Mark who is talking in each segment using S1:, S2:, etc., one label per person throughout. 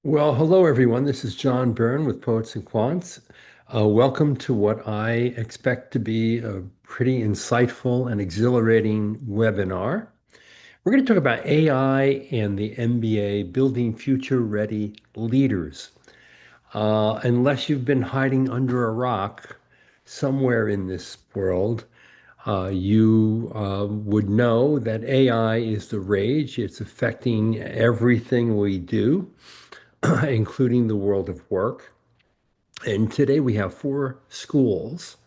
S1: Well, hello everyone. This is John Byrne with Poets and Quants. Welcome to what I expect to be a pretty insightful and exhilarating webinar. We're going to talk about AI and the MBA, building future-ready leaders. Unless you've been hiding under a rock somewhere in this world, you would know that AI is the rage. It's affecting everything we do, including the world of work. And today we have four schools,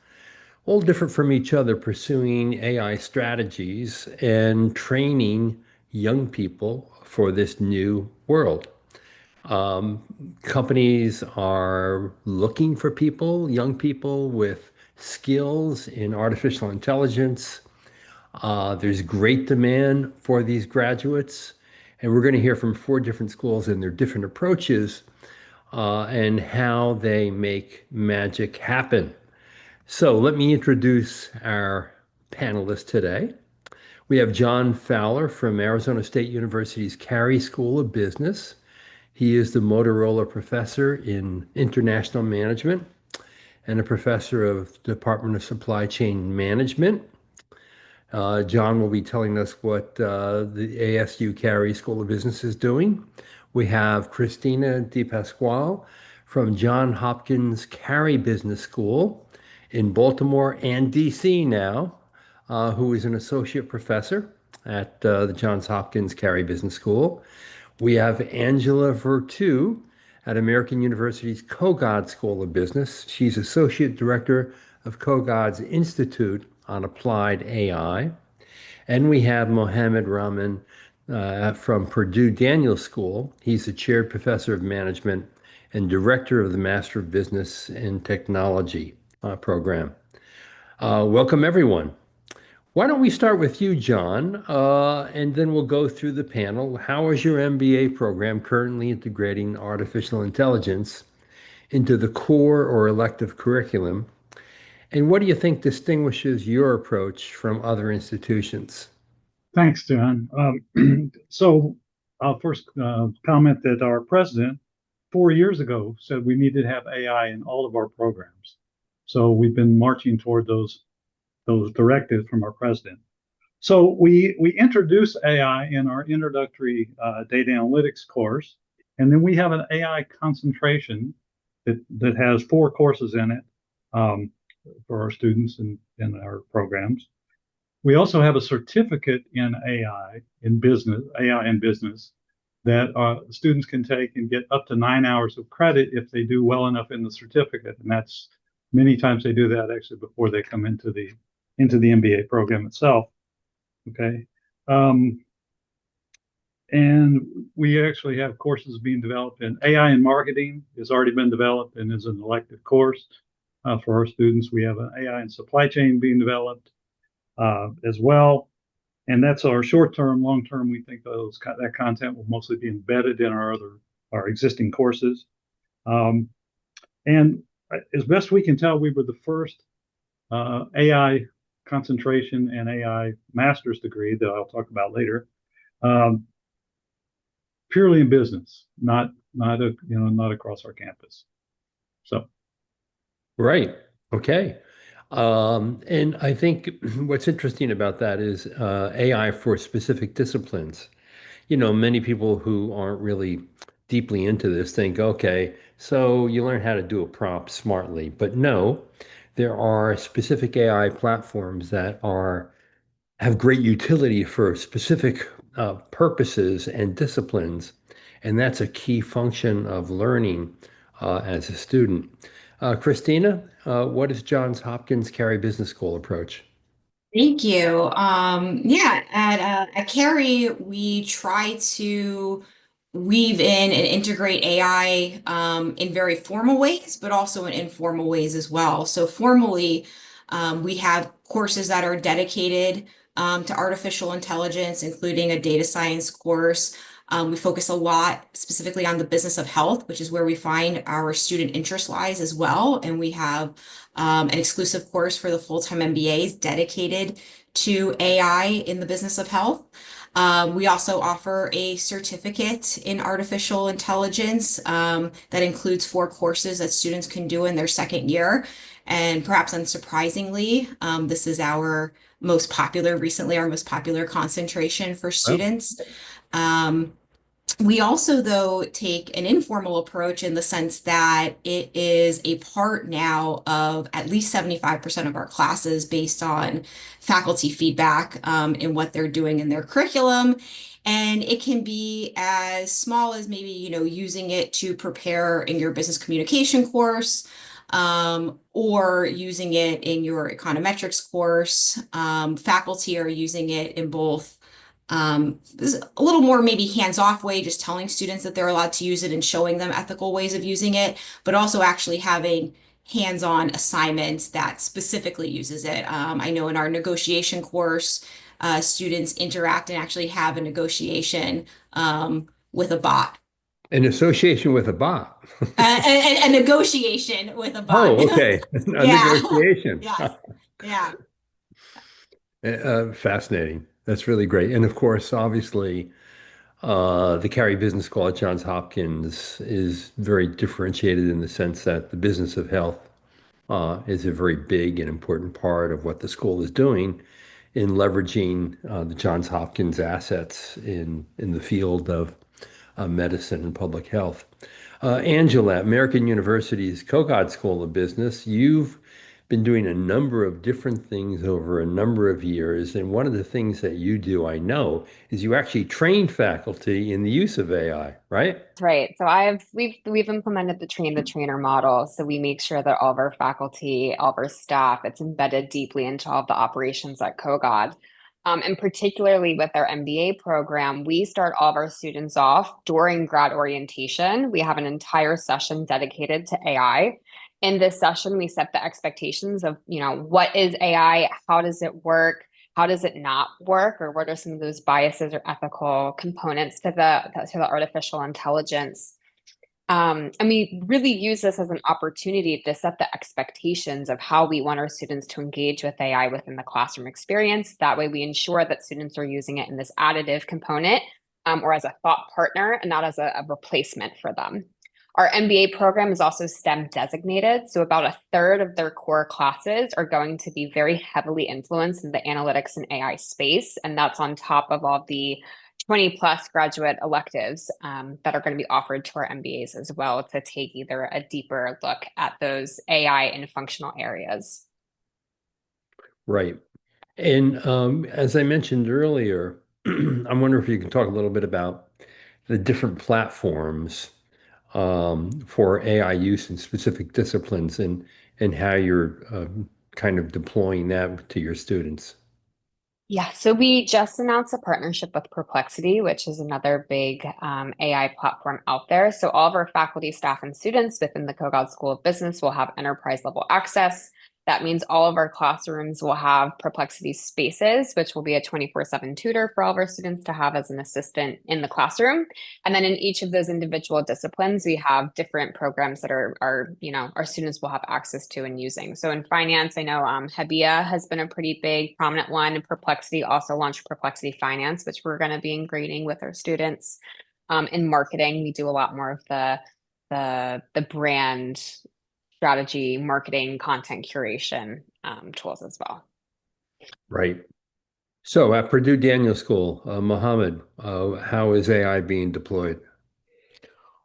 S1: all different from each other, pursuing AI strategies and training young people for this new world. Um, Companies are looking for people, young people with skills in artificial intelligence. There's great demand for these graduates. And we're going to hear from four different schools and their different approaches and how they make magic happen. So let me introduce our panelists today. We have John Fowler from Arizona State University's Carey School of Business. He is the Motorola Professor in International Management and a professor of the Department of Supply Chain Management. John will be telling us what the ASU Carey School of Business is doing. We have Christina DePasquale from John Hopkins Carey Business School in Baltimore and DC now, who is an associate professor at the Johns Hopkins Carey Business School. We have Angela Vertu at American University's Kogod School of Business. She's associate director of Kogod's Institute on Applied AI. And we have Mohammed Rahman from Purdue Daniel School. He's the chaired professor of management and director of the Master of Business and Technology program. Welcome, everyone. Why don't we start with you, John, and then we'll go through the panel. How is your MBA program currently integrating artificial intelligence into the core or elective curriculum? And what do you think distinguishes your approach from other institutions?
S2: Thanks, John. So I'll first comment that our president 4 years ago said we needed to have AI in all of our programs. So we've been marching toward those directives from our president. So we introduce AI in our introductory data analytics course, and then we have an AI concentration that has four courses in it for our students in our programs. We also have a certificate in AI in business that students can take and get up to 9 hours of credit if they do well enough in the certificate. And that's many times they do that actually before they come into the MBA program itself. Okay. Um, and we actually have courses being developed in AI and marketing has already been developed and is an elective course for our students. We have an AI and supply chain being developed as well. And that's our short term. Long term, we think that content will mostly be embedded in our existing courses. And as best we can tell, we were the first AI concentration and AI master's degree that I'll talk about later, um, purely in business, not across our campus. So
S1: Right. Okay. And I think what's interesting about that is AI for specific disciplines. Many people who aren't really deeply into this think, okay, so you learn how to do a prompt smartly. But no, there are specific AI platforms that have great utility for specific purposes and disciplines. And that's a key function of learning as a student. Christina, what is Johns Hopkins Carey Business School approach?
S3: Thank you. Yeah, at Carey, we try to weave in and integrate AI in very formal ways, but also in informal ways as well. So formally, we have courses that are dedicated to artificial intelligence, including a data science course. We focus a lot specifically on the business of health, which is where we find our student interest lies as well. And we have an exclusive course for the full-time MBAs dedicated to AI in the business of health. We also offer a certificate in artificial intelligence that includes 4 courses that students can do in their second year. And perhaps unsurprisingly, this is recently our most popular concentration for
S1: Well,
S3: students. Um, we also, though, take an informal approach in the sense that it is a part now of at least 75% of our classes based on faculty feedback in what they're doing in their curriculum. And it can be as small as maybe, using it to prepare in your business communication course, or using it in your econometrics course. Faculty are using it in both this is a little more maybe hands-off way, just telling students that they're allowed to use it and showing them ethical ways of using it, but also actually having hands-on assignments that specifically uses it. I know in our negotiation course, students interact and actually have a negotiation with a bot.
S1: an association with a bot.
S3: A negotiation with a bot.
S1: Oh, okay. A
S3: Yeah.
S1: negotiation.
S3: Yes. Yeah.
S1: Fascinating. That's really great. And of course, obviously, the Carey Business School at Johns Hopkins is very differentiated in the sense that the business of health is a very big and important part of what the school is doing in leveraging the Johns Hopkins assets in the field of medicine and public health. Angela, American University's Kogod School of Business, you've been doing a number of different things over a number of years. And one of the things that you do, I know, is you actually train faculty in the use of AI, right?
S4: That's right. So we've implemented the train the trainer model. So we make sure that all of our faculty, all of our staff, it's embedded deeply into all of the operations at Kogod. And particularly with our MBA program, we start all of our students off during grad orientation. We have an entire session dedicated to AI. In this session, we set the expectations of, what is AI? How does it work? How does it not work, or what are some of those biases or ethical components to the artificial intelligence? And we really use this as an opportunity to set the expectations of how we want our students to engage with AI within the classroom experience. That way we ensure that students are using it in this additive component, or as a thought partner and not as a replacement for them. Our MBA program is also STEM designated. So about a third of their core classes are going to be very heavily influenced in the analytics and AI space. And that's on top of all the 20 plus graduate electives that are going to be offered to our MBAs as well, to take either a deeper look at those AI and functional areas.
S1: Right. And as I mentioned earlier, I wonder if you can talk a little bit about the different platforms for AI use in specific disciplines and how you're kind of deploying that to your students.
S4: Yeah, so we just announced a partnership with Perplexity, which is another big AI platform out there. So all of our faculty, staff, and students within the Kogod School of Business will have enterprise level access. That means all of our classrooms will have Perplexity Spaces, which will be a 24/7 tutor for all of our students to have as an assistant in the classroom. And then in each of those individual disciplines, we have different programs that our students will have access to and using. So in finance, I know Hebia has been a pretty big prominent one. And Perplexity also launched Perplexity Finance, which we're going to be integrating with our students. In marketing, we do a lot more of the brand strategy, marketing, content curation tools as well.
S1: Right. So at Purdue Daniel School, Mohammed, how is AI being deployed?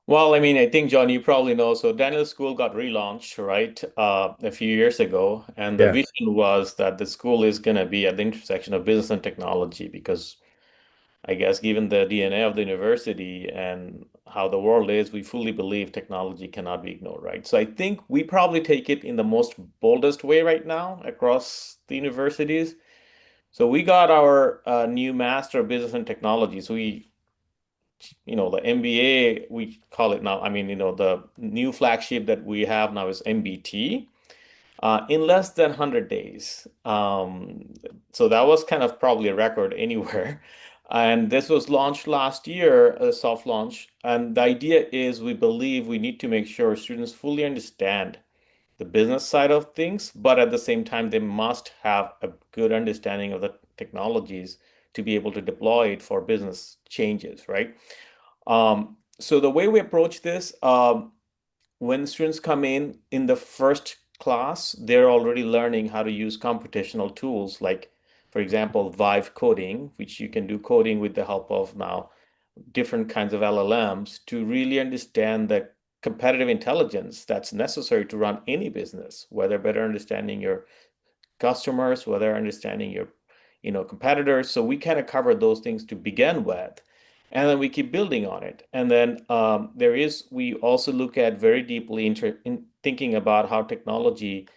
S5: Well, I think, John, you probably know. So Daniel School got relaunched, right, a few years ago. And the
S1: Yes.
S5: vision was that the school is going to be at the intersection of business and technology because I guess given the DNA of the university and how the world is, we fully believe technology cannot be ignored, right? So I think we probably take it in the most boldest way right now across the universities. So we got our new Master of Business and Technology. So the MBA, we call it now, the new flagship that we have now is MBT, in less than 100 days. So that was kind of probably a record anywhere. And this was launched last year, a soft launch. And the idea is we believe we need to make sure students fully understand the business side of things, but at the same time, they must have a good understanding of the technologies to be able to deploy it for business changes, right? So the way we approach this, when students come in the first class, they're already learning how to use computational tools like, for example, Vive coding, which you can do coding with the help of now different kinds of LLMs to really understand the competitive intelligence that's necessary to run any business, whether better understanding your customers, whether understanding your, competitors. So we kind of cover those things to begin with, and then we keep building on it. And then we also look at very deeply in thinking about how technology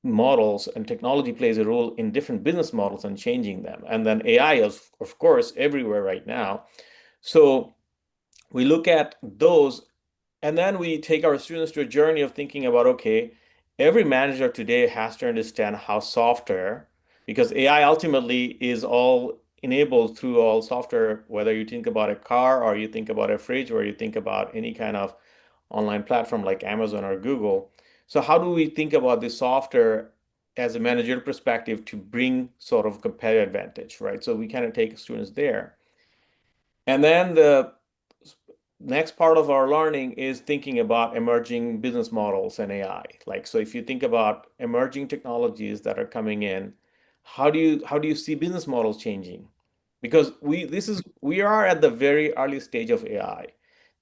S5: models and technology plays a role in different business models and changing them. And then AI is, of course, everywhere right now. So we look at those, and then we take our students to a journey of thinking about, okay, every manager today has to understand how software, because AI ultimately is all enabled through all software, whether you think about a car or you think about a fridge or you think about any kind of online platform like Amazon or Google. So how do we think about this software as a managerial perspective to bring sort of competitive advantage, right? So we kind of take students there. And then the next part of our learning is thinking about emerging business models and AI. Like, so if you think about emerging technologies that are coming in, how do you see business models changing? Because we are at the very early stage of AI,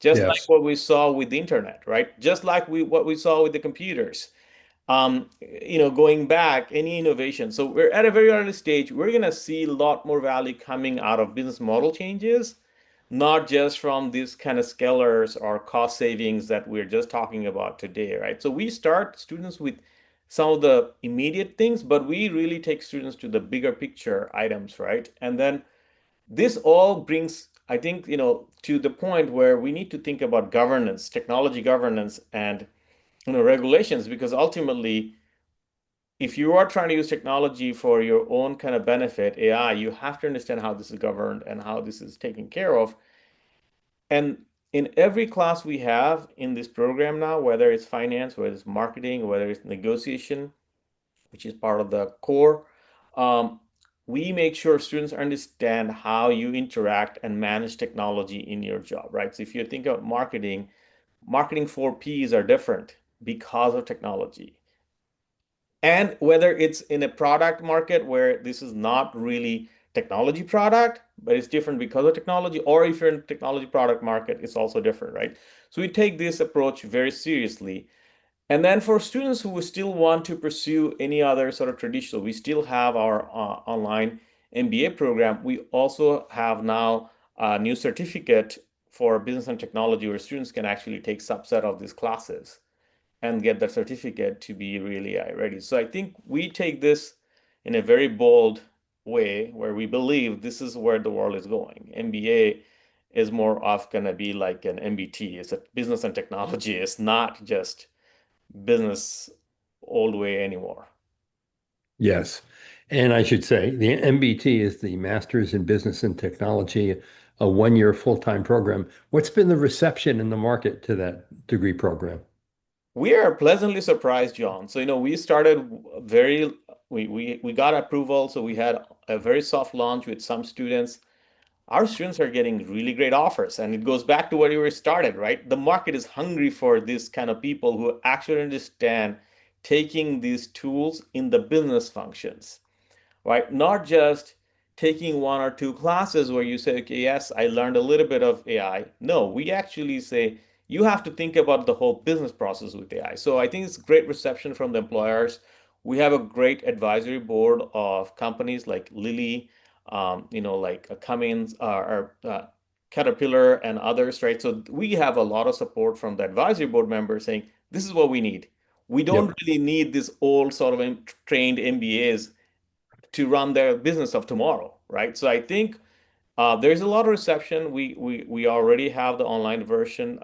S5: just like
S1: Yes.
S5: what we saw with the internet, right? Just like what we saw with the computers. Going back, any innovation. So we're at a very early stage. We're going to see a lot more value coming out of business model changes, not just from these kind of scalars or cost savings that we're just talking about today, right? So we start students with some of the immediate things, but we really take students to the bigger picture items, right? And then this all brings, I think, to the point where we need to think about governance, technology governance, and regulations, because ultimately, if you are trying to use technology for your own kind of benefit, AI, you have to understand how this is governed and how this is taken care of. And in every class we have in this program now, whether it's finance, whether it's marketing, whether it's negotiation, which is part of the core, um, we make sure students understand how you interact and manage technology in your job, right? So if you think of marketing 4 Ps are different because of technology. And whether it's in a product market where this is not really technology product, but it's different because of technology, or if you're in technology product market, it's also different, right? So we take this approach very seriously. And then for students who still want to pursue any other sort of traditional, we still have our online MBA program. We also have now a new certificate for business and technology where students can actually take subset of these classes and get that certificate to be really ready. So I think we take this in a very bold way where we believe this is where the world is going. MBA is more of going to be like an MBT. It's a business and technology. It's not just business old way anymore.
S1: Yes. And I should say the MBT is the Masters in Business and Technology, a 1 year full-time program. What's been the reception in the market to that degree program?
S5: We are pleasantly surprised, John. So, we started we got approval, so we had a very soft launch with some students. Our students are getting really great offers, and it goes back to where you were started, right? The market is hungry for this kind of people who actually understand taking these tools in the business functions, right? Not just taking 1 or 2 classes where you say, okay, yes, I learned a little bit of AI. No, we actually say you have to think about the whole business process with AI. So I think it's great reception from the employers. We have a great advisory board of companies like Lilly, like Cummins or Caterpillar and others, right? So we have a lot of support from the advisory board members saying, this is what we need. We don't
S1: Yep.
S5: really need this old sort of trained MBAs to run their business of tomorrow, right? So I think there's a lot of reception. We already have the online version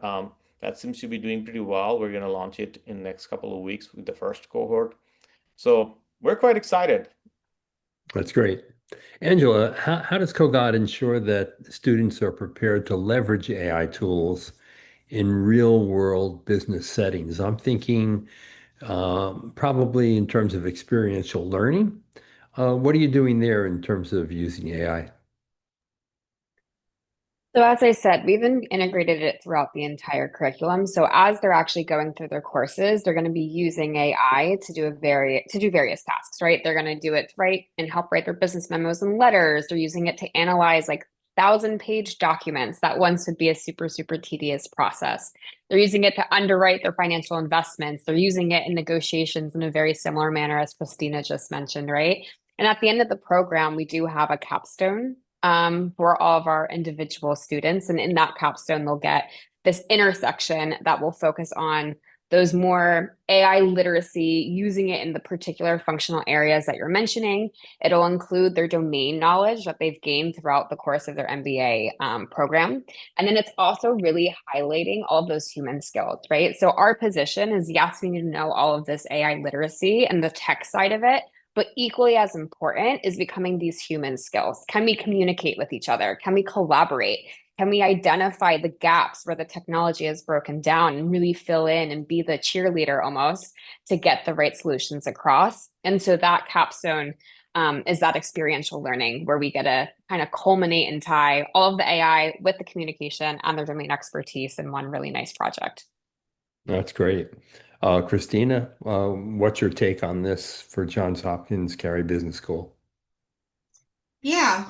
S5: that seems to be doing pretty well. We're going to launch it in the next couple of weeks with the first cohort. So we're quite excited.
S1: That's great. Angela, how does Kogod ensure that students are prepared to leverage AI tools in real world business settings? I'm thinking probably in terms of experiential learning. What are you doing there in terms of using AI?
S4: So as I said, we've integrated it throughout the entire curriculum. So as they're actually going through their courses, they're going to be using AI to do various tasks, right? They're going to do it right and help write their business memos and letters. They're using it to analyze like 1,000-page documents that once would be a super, super tedious process. They're using it to underwrite their financial investments. They're using it in negotiations in a very similar manner as Christina just mentioned, right? And at the end of the program, we do have a capstone for all of our individual students. And in that capstone, they'll get this intersection that will focus on those more AI literacy, using it in the particular functional areas that you're mentioning. It'll include their domain knowledge that they've gained throughout the course of their MBA program. And then it's also really highlighting all of those human skills, right? So our position is, yes, we need to know all of this AI literacy and the tech side of it, but equally as important is becoming these human skills. Can we communicate with each other? Can we collaborate? Can we identify the gaps where the technology is broken down and really fill in and be the cheerleader almost to get the right solutions across? And so that capstone is that experiential learning where we get to kind of culminate and tie all of the AI with the communication and their domain expertise in one really nice project.
S1: That's great. Christina, what's your take on this for Johns Hopkins Carey Business School?
S3: Yeah,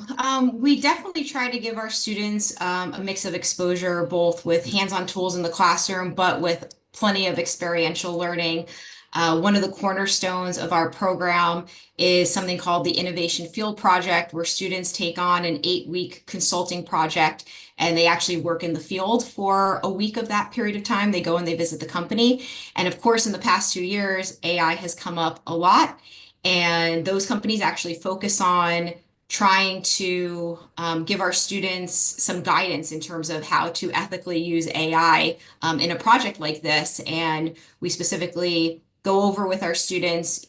S3: we definitely try to give our students a mix of exposure, both with hands-on tools in the classroom, but with plenty of experiential learning. One of the cornerstones of our program is something called the Innovation Field Project, where students take on an 8-week consulting project and they actually work in the field for a week of that period of time. They go and they visit the company. And of course, in the past 2 years, AI has come up a lot. And those companies actually focus on trying to give our students some guidance in terms of how to ethically use AI in a project like this. And we specifically go over with our students,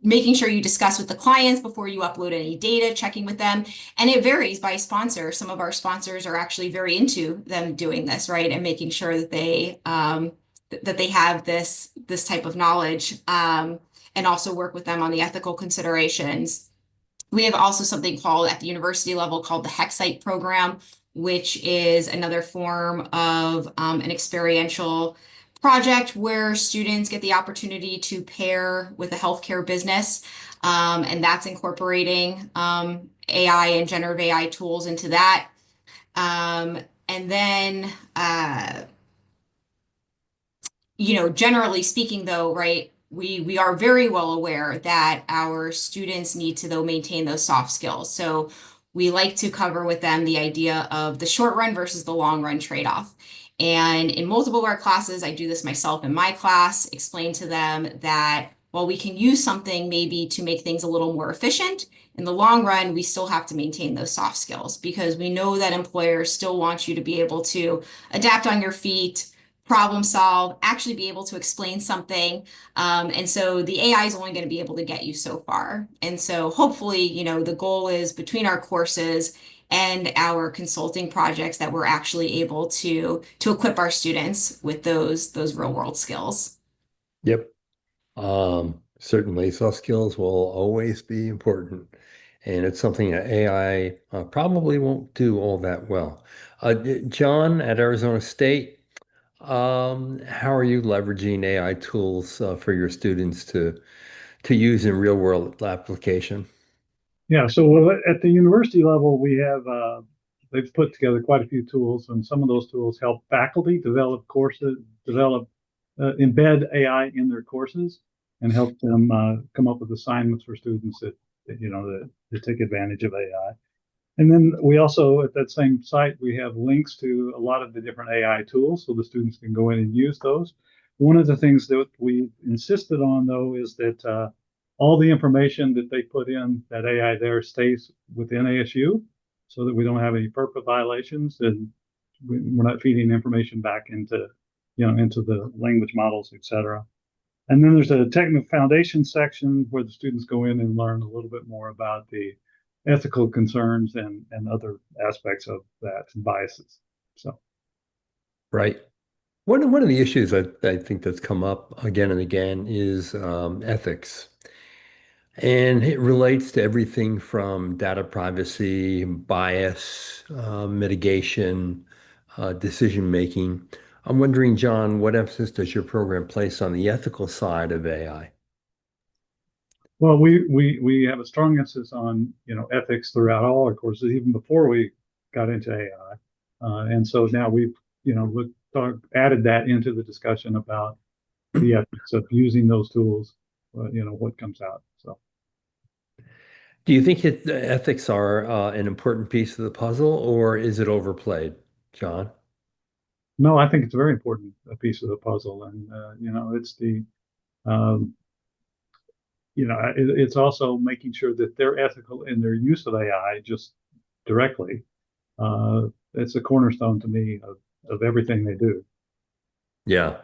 S3: making sure you discuss with the clients before you upload any data, checking with them. And it varies by sponsor. Some of our sponsors are actually very into them doing this, right? And making sure that they have this type of knowledge, and also work with them on the ethical considerations. We have also something called at the university level called the HEC program, which is another form of an experiential project where students get the opportunity to pair with a healthcare business. And that's incorporating AI and generative AI tools into that. And then, generally speaking, though, right, we are very well aware that our students need to, though, maintain those soft skills. So we like to cover with them the idea of the short run versus the long run trade-off. And in multiple of our classes, I do this myself in my class, explain to them that while we can use something maybe to make things a little more efficient, in the long run, we still have to maintain those soft skills because we know that employers still want you to be able to adapt on your feet, problem solve, actually be able to explain something. And so the AI is only going to be able to get you so far. And so hopefully, the goal is between our courses and our consulting projects that we're actually able to equip our students with those real world skills.
S1: Yep. Certainly, soft skills will always be important, and it's something that AI probably won't do all that well. John at Arizona State, how are you leveraging AI tools for your students to use in real world application?
S2: Yeah, so at the university level, we have they've put together quite a few tools, and some of those tools help faculty develop courses, embed AI in their courses, and help them come up with assignments for students that take advantage of AI. And then we also, at that same site, we have links to a lot of the different AI tools, so the students can go in and use those. One of the things that we insisted on, though, is that all the information that they put in that AI there stays within ASU, so that we don't have any FERPA violations, and we're not feeding information back into the language models, et cetera. And then there's a technical foundation section where the students go in and learn a little bit more about the ethical concerns and other aspects of that and biases. So,
S1: Right. One of the issues I think that's come up again and again is ethics. And it relates to everything from data privacy, bias, mitigation, decision making. I'm wondering, John, what emphasis does your program place on the ethical side of AI?
S2: Well, we have a strong emphasis on ethics throughout all our courses, even before we got into AI, and so now we've added that into the discussion about the ethics of using those tools. What comes out. So
S1: Do you think ethics are an important piece of the puzzle, or is it overplayed, John?
S2: no, I think it's a very important piece of the puzzle, and it's the um, it's also making sure that they're ethical in their use of AI just directly. It's a cornerstone to me of everything they do.
S1: Yeah.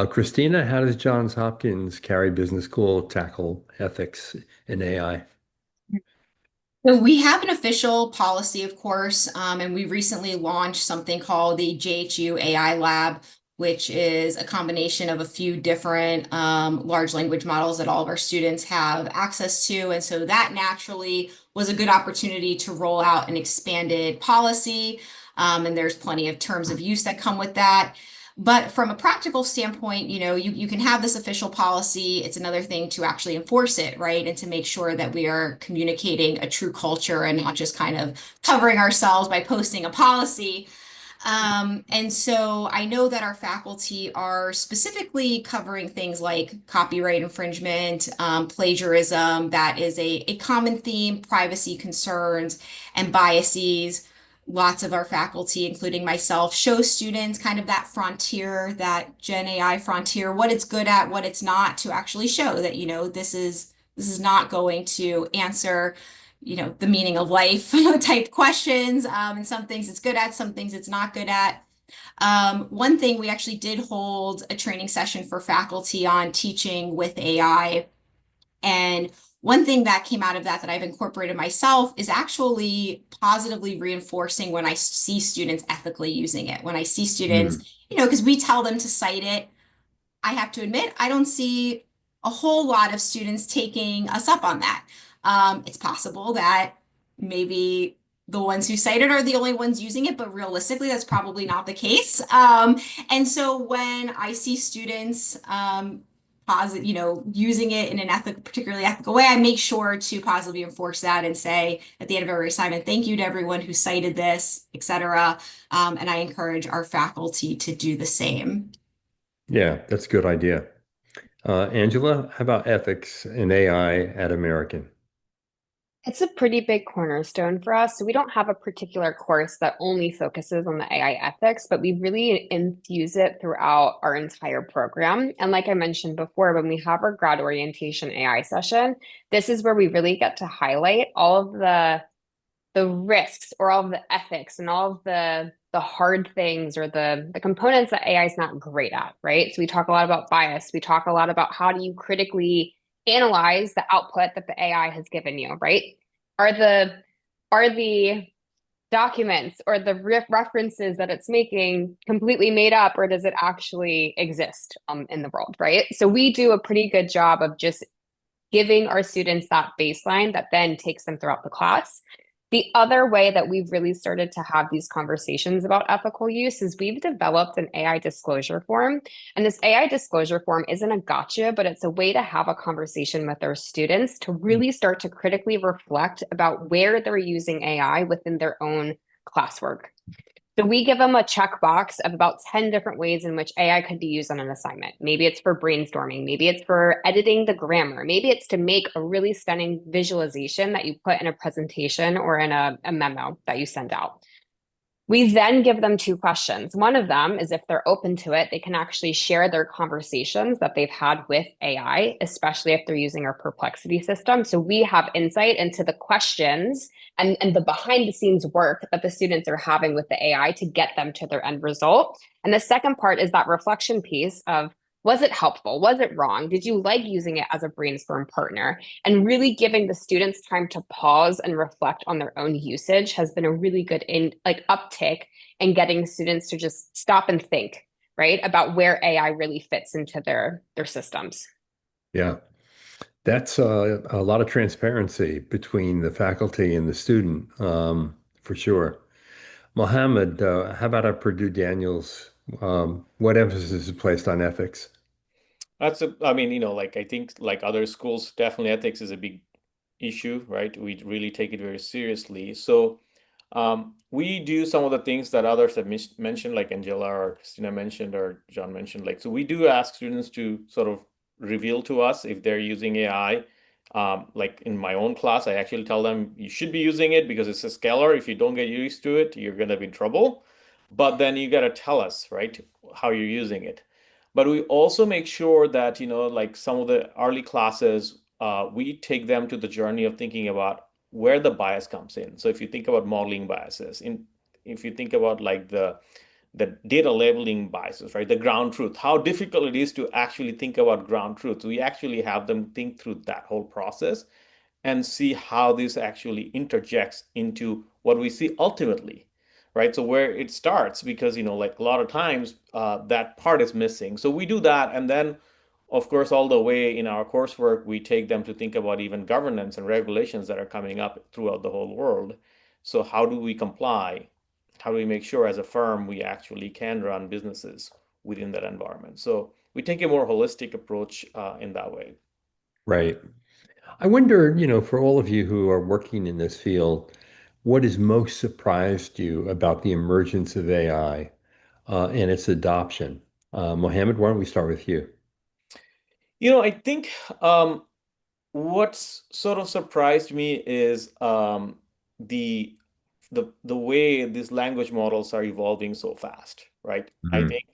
S1: Christina, how does Johns Hopkins Carey Business School tackle ethics in AI?
S3: So we have an official policy, of course, and we recently launched something called the JHU AI Lab, which is a combination of a few different large language models that all of our students have access to. And so that naturally was a good opportunity to roll out an expanded policy. And there's plenty of terms of use that come with that. But from a practical standpoint, you can have this official policy. It's another thing to actually enforce it, right? And to make sure that we are communicating a true culture and not just kind of covering ourselves by posting a policy. And so I know that our faculty are specifically covering things like copyright infringement, plagiarism, that is a common theme, privacy concerns, and biases. Lots of our faculty, including myself, show students kind of that frontier, that Gen AI frontier, what it's good at, what it's not, to actually show that, this is not going to answer the meaning of life type questions. And some things it's good at, some things it's not good at. One thing, we actually did hold a training session for faculty on teaching with AI. And one thing that came out of that I've incorporated myself is actually positively reinforcing when I see students ethically using it. When I see students,
S1: Mm.
S3: because we tell them to cite it, I have to admit, I don't see a whole lot of students taking us up on that. It's possible that maybe the ones who cite it are the only ones using it, but realistically, that's probably not the case. And so when I see students using it in an particularly ethical way, I make sure to positively enforce that and say at the end of every assignment, thank you to everyone who cited this, etc. And I encourage our faculty to do the same.
S1: Yeah, that's a good idea. Angela, how about ethics in AI at American?
S4: It's a pretty big cornerstone for us. So we don't have a particular course that only focuses on the AI ethics, but we really infuse it throughout our entire program. And like I mentioned before, when we have our grad orientation AI session, this is where we really get to highlight all of the risks or all of the ethics and all of the hard things or the components that AI is not great at, right? So we talk a lot about bias. We talk a lot about how do you critically analyze the output that the AI has given you, right? Are the documents or the references that it's making completely made up, or does it actually exist in the world, right? So we do a pretty good job of just giving our students that baseline that then takes them throughout the class. The other way that we've really started to have these conversations about ethical use is we've developed an AI disclosure form. And this AI disclosure form isn't a gotcha, but it's a way to have a conversation with our students to really start to critically reflect about where they're using AI within their own classwork. So we give them a checkbox of about 10 different ways in which AI could be used on an assignment. Maybe it's for brainstorming. Maybe it's for editing the grammar. Maybe it's to make a really stunning visualization that you put in a presentation or in a memo that you send out. We then give them two questions. One of them is if they're open to it, they can actually share their conversations that they've had with AI, especially if they're using our perplexity system. So we have insight into the questions and the behind the scenes work that the students are having with the AI to get them to their end result. And the second part is that reflection piece of, was it helpful? Was it wrong? Did you like using it as a brainstorm partner? And really giving the students time to pause and reflect on their own usage has been a really good uptick in getting students to just stop and think, right, about where AI really fits into their systems.
S1: Yeah. That's a lot of transparency between the faculty and the student, for sure. Mohammed, how about at Purdue Daniels? What emphasis is placed on ethics?
S5: I mean, like I think like other schools, definitely ethics is a big issue, right? We really take it very seriously. So we do some of the things that others have mentioned, like Angela or Christina mentioned or John mentioned. Like, so we do ask students to sort of reveal to us if they're using AI. Like in my own class, I actually tell them you should be using it because it's a scalar. If you don't get used to it, you're going to be in trouble. But then you got to tell us, right, how you're using it. But we also make sure that, like some of the early classes, we take them to the journey of thinking about where the bias comes in. So if you think about modeling biases, if you think about like the data labeling biases, right? The ground truth, how difficult it is to actually think about ground truth. We actually have them think through that whole process and see how this actually interjects into what we see ultimately, right? So where it starts, because like a lot of times that part is missing. So we do that, and then of course all the way in our coursework we take them to think about even governance and regulations that are coming up throughout the whole world. So how do we comply? How do we make sure as a firm we actually can run businesses within that environment? So we take a more holistic approach in that way.
S1: Right. I wonder, for all of you who are working in this field, what has most surprised you about the emergence of AI and its adoption? Mohammed, why don't we start with you?
S5: I think what's sort of surprised me is the the way these language models are evolving so fast, right? I
S1: Mhm.
S5: think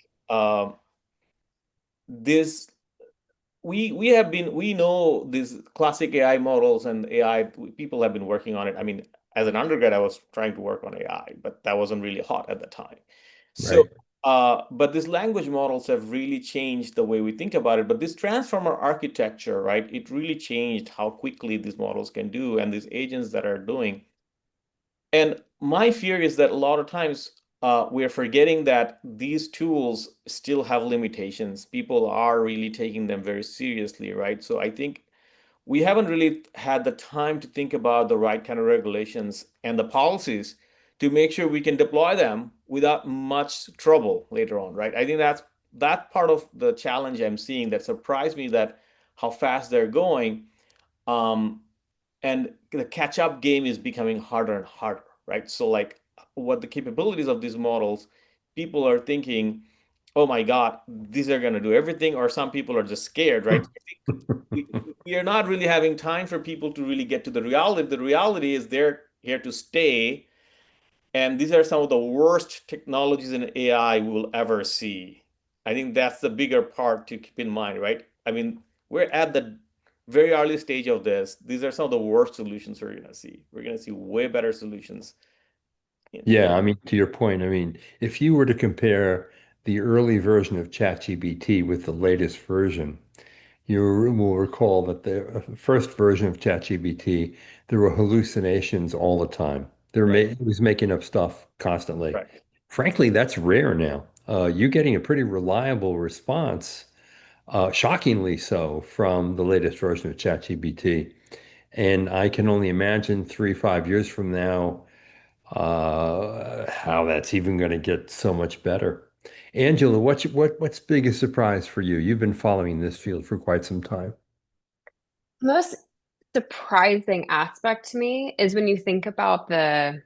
S5: this we know these classic AI models and AI people have been working on it. I mean, as an undergrad, I was trying to work on AI, but that wasn't really hot at the time. So,
S1: Right.
S5: but these language models have really changed the way we think about it. But this transformer architecture, right? It really changed how quickly these models can do and these agents that are doing. And my fear is that a lot of times we're forgetting that these tools still have limitations. People are really taking them very seriously, right? So I think we haven't really had the time to think about the right kind of regulations and the policies to make sure we can deploy them without much trouble later on, right? I think that part of the challenge I'm seeing that surprised me, that how fast they're going. Um, and the catch up game is becoming harder and harder, right? So like what the capabilities of these models, people are thinking, oh my God, these are going to do everything, or some people are just scared, right? I think we are not really having time for people to really get to the reality. The reality is they're here to stay, and these are some of the worst technologies in AI we will ever see. I think that's the bigger part to keep in mind, right? I mean, we're at the very early stage of this. These are some of the worst solutions we're going to see. We're going to see way better solutions
S1: Yeah, I mean, to your point, I mean, if you were to compare the early version of ChatGPT with the latest version, you will recall that the first version of ChatGPT, there were hallucinations all the time.
S5: right.
S1: It was making up stuff constantly.
S5: Right.
S1: Frankly, that's rare now. You're getting a pretty reliable response, shockingly so, from the latest version of ChatGPT. And I can only imagine 3, 5 years from now, how that's even going to get so much better. Angela, what's biggest surprise for you? You've been following this field for quite some time.
S4: Most surprising aspect to me is when you think about the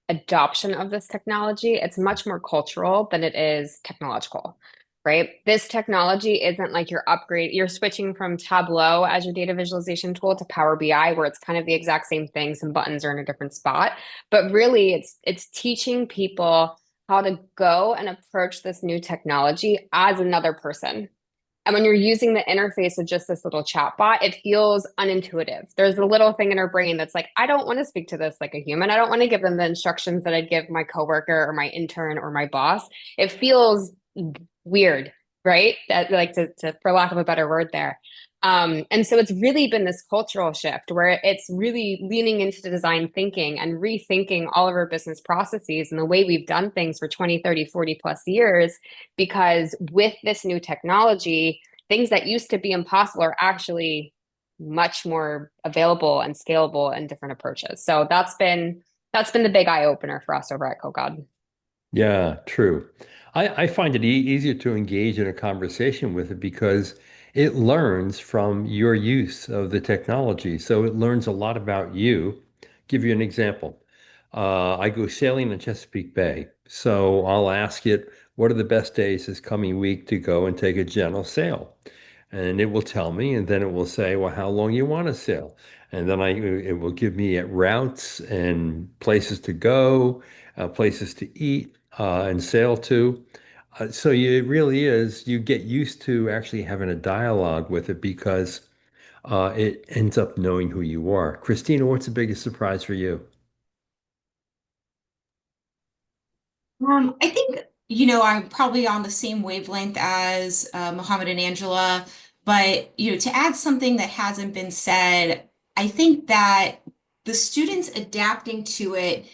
S4: adoption of this technology, it's much more cultural than it is technological, right? This technology isn't like you're switching from Tableau as your data visualization tool to Power BI, where it's kind of the exact same thing. Some buttons are in a different spot, but really it's teaching people how to go and approach this new technology as another person. And when you're using the interface of just this little chat bot, it feels unintuitive. There's a little thing in our brain that's like, I don't want to speak to this like a human. I don't want to give them the instructions that I'd give my coworker or my intern or my boss. It feels weird, right? That like to for lack of a better word there. And so it's really been this cultural shift where it's really leaning into the design thinking and rethinking all of our business processes and the way we've done things for 20, 30, 40 plus years, because with this new technology, things that used to be impossible are actually much more available and scalable and different approaches. So that's been the big eye opener for us over at Kogod.
S1: Yeah, true. I find it easier to engage in a conversation with it because it learns from your use of the technology. So it learns a lot about you. Give you an example. I go sailing in Chesapeake Bay. So I'll ask it, what are the best days this coming week to go and take a gentle sail? And it will tell me, and then it will say, well, how long you want to sail? And then it will give me routes and places to go, places to eat, and sail to. It really is, you get used to actually having a dialogue with it because it ends up knowing who you are. Christina, what's the biggest surprise for you?
S3: I think, I'm probably on the same wavelength as Mohammed and Angela, but, to add something that hasn't been said, I think that the students adapting to it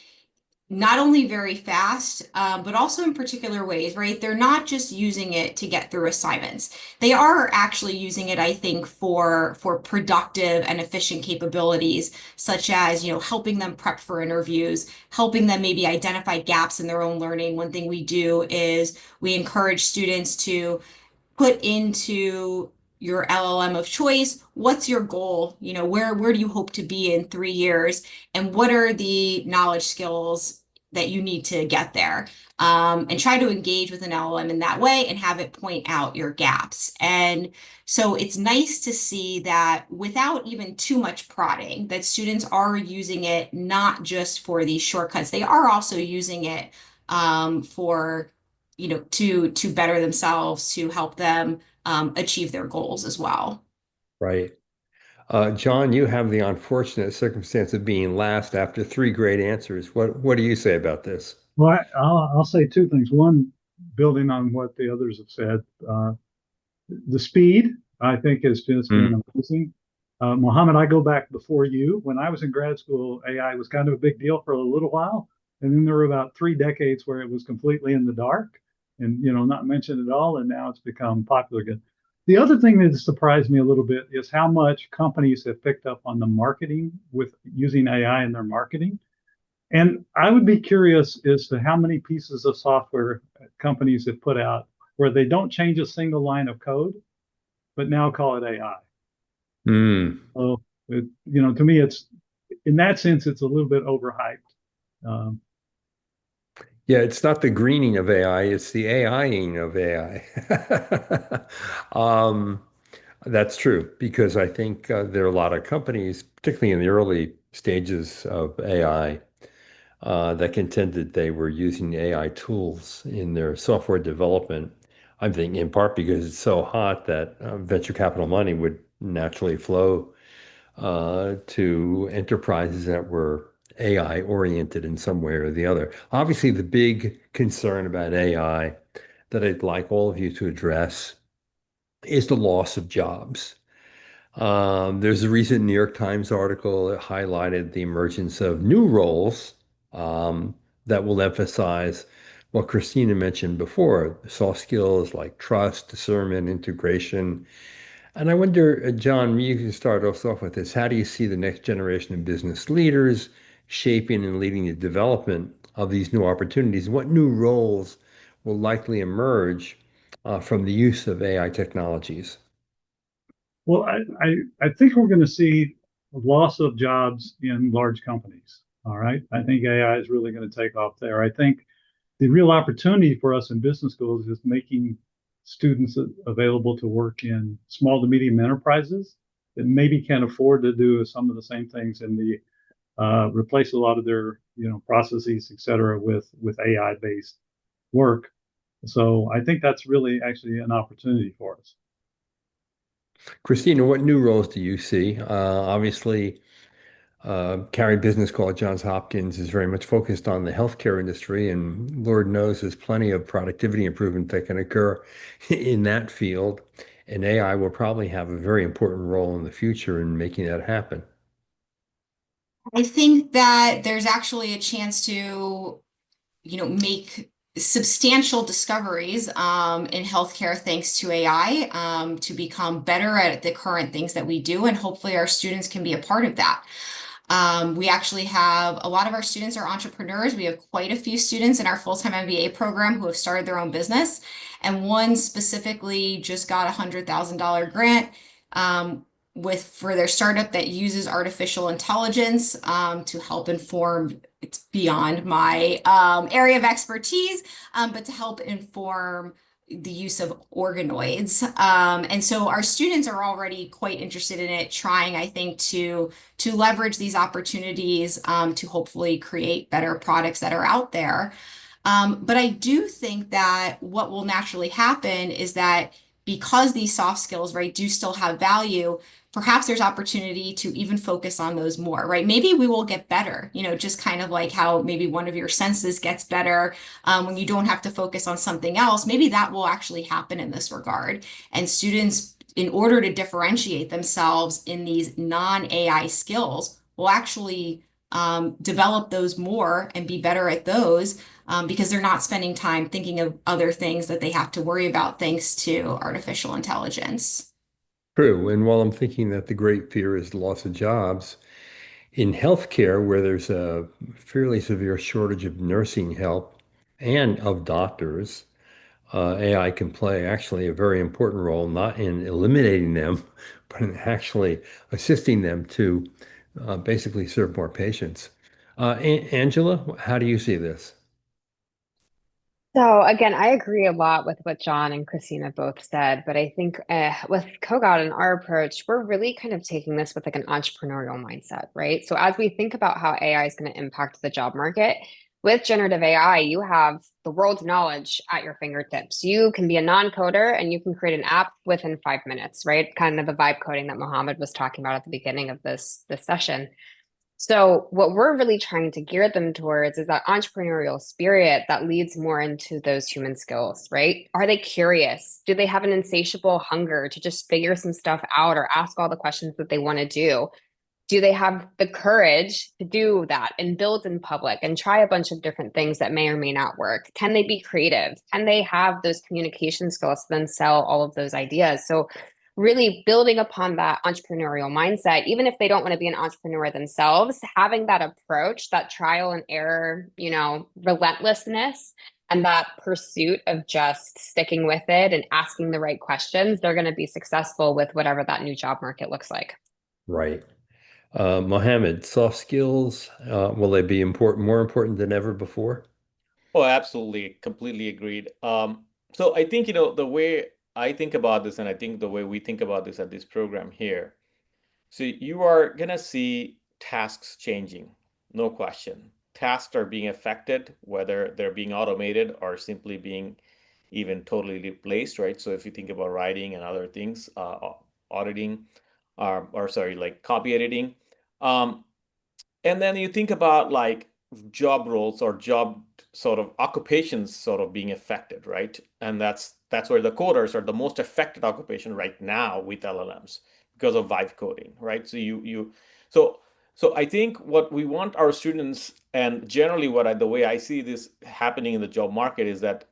S3: not only very fast, but also in particular ways, right? They're not just using it to get through assignments. They are actually using it, I think, for productive and efficient capabilities, such as, helping them prep for interviews, helping them maybe identify gaps in their own learning. One thing we do is we encourage students to put into your LLM of choice, what's your goal? Where do you hope to be in 3 years? And what are the knowledge skills that you need to get there? And try to engage with an LLM in that way and have it point out your gaps. And so it's nice to see that without even too much prodding, that students are using it not just for these shortcuts, they are also using it for to better themselves, to help them achieve their goals as well.
S1: Right. John, you have the unfortunate circumstance of being last after three great answers. What do you say about this?
S2: Well, I'll say two things. One, building on what the others have said, the speed I think has just
S1: Mm.
S2: been amazing. Mohammed, I go back before you. When I was in grad school, AI was kind of a big deal for a little while, and then there were about 3 decades where it was completely in the dark and not mentioned at all, and now it's become popular again. The other thing that surprised me a little bit is how much companies have picked up on the marketing with using AI in their marketing. And I would be curious as to how many pieces of software companies have put out where they don't change a single line of code, but now call it AI.
S1: Mm.
S2: So, to me, it's in that sense, it's a little bit overhyped. Um,
S1: Yeah, it's not the greening of AI, it's the AIing of AI. Um, that's true because I think there are a lot of companies, particularly in the early stages of AI, that contended they were using AI tools in their software development. I'm thinking in part because it's so hot that venture capital money would naturally flow to enterprises that were AI oriented in some way or the other. Obviously, the big concern about AI that I'd like all of you to address is the loss of jobs. There's a recent New York Times article that highlighted the emergence of new roles um, that will emphasize what Christina mentioned before, soft skills like trust, discernment, integration. And I wonder, John, you can start us off with this. How do you see the next generation of business leaders shaping and leading the development of these new opportunities? What new roles will likely emerge from the use of AI technologies?
S2: well, I think we're going to see a loss of jobs in large companies. All right. I think AI is really going to take off there. I think the real opportunity for us in business schools is making students available to work in small to medium enterprises that maybe can't afford to do some of the same things in the replace a lot of their processes, et cetera, with AI based work. So I think that's really actually an opportunity for us.
S1: Christina, what new roles do you see? Obviously, Carey Business School at Johns Hopkins is very much focused on the healthcare industry, and Lord knows there's plenty of productivity improvement that can occur in that field. And AI will probably have a very important role in the future in making that happen.
S3: I think that there's actually a chance to, make substantial discoveries in healthcare thanks to AI to become better at the current things that we do, and hopefully our students can be a part of that. We actually have a lot of our students are entrepreneurs. We have quite a few students in our full-time MBA program who have started their own business, and one specifically just got $100,000 grant for their startup that uses artificial intelligence to help inform. It's beyond my area of expertise, but to help inform the use of organoids. And so our students are already quite interested in it, trying, I think, to leverage these opportunities to hopefully create better products that are out there. But I do think that what will naturally happen is that because these soft skills, right, do still have value, perhaps there's opportunity to even focus on those more, right? Maybe we will get better, just kind of like how maybe one of your senses gets better when you don't have to focus on something else. Maybe that will actually happen in this regard. And students, in order to differentiate themselves in these non-AI skills, will actually develop those more and be better at those because they're not spending time thinking of other things that they have to worry about thanks to artificial intelligence.
S1: True. And while I'm thinking that the great fear is loss of jobs, in healthcare, where there's a fairly severe shortage of nursing help and of doctors, AI can play actually a very important role, not in eliminating them, but in actually assisting them to basically serve more patients. Angela, how do you see this?
S4: So again, I agree a lot with what John and Christina both said, but I think with Kogod and our approach, we're really kind of taking this with like an entrepreneurial mindset, right? So as we think about how AI is going to impact the job market, with generative AI, you have the world's knowledge at your fingertips. You can be a non-coder and you can create an app within 5 minutes, right? Kind of the vibe coding that Mohammed was talking about at the beginning of this session. So what we're really trying to gear them towards is that entrepreneurial spirit that leads more into those human skills, right? Are they curious? Do they have an insatiable hunger to just figure some stuff out or ask all the questions that they want to do? Do they have the courage to do that and build in public and try a bunch of different things that may or may not work? Can they be creative? Can they have those communication skills to then sell all of those ideas? So really building upon that entrepreneurial mindset, even if they don't want to be an entrepreneur themselves, having that approach, that trial and error, relentlessness, and that pursuit of just sticking with it and asking the right questions, they're going to be successful with whatever that new job market looks like.
S1: Right. Mohammed, soft skills, will they be more important than ever before?
S5: Oh, absolutely. Completely agreed. So I think, the way I think about this, and I think the way we think about this at this program here. So you are going to see tasks changing, no question. Tasks are being affected, whether they're being automated or simply being even totally replaced, right? So if you think about writing and other things, auditing, or sorry, like copy editing. Um, and then you think about like job roles or job sort of occupations sort of being affected, right? And that's where the coders are the most affected occupation right now with LLMs because of vibe coding, right? So so I think what we want our students, and generally the way I see this happening in the job market is that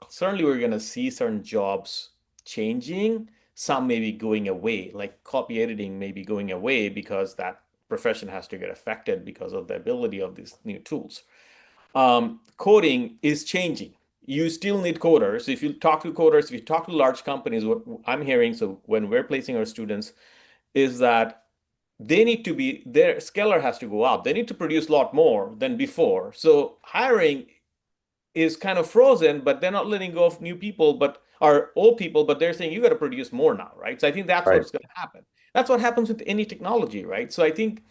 S5: certainly we're going to see certain jobs changing, some maybe going away, like copy editing may be going away because that profession has to get affected because of the ability of these new tools. Coding is changing. You still need coders. If you talk to coders, if you talk to large companies, what I'm hearing, so when we're placing our students, is that they need to be, their scalar has to go up. They need to produce a lot more than before. So hiring is kind of frozen, but they're not letting go of new people, but are old people, but they're saying you got to produce more now, right? So I think that's
S1: Right.
S5: what's going to happen. That's what happens with any technology, right? So I think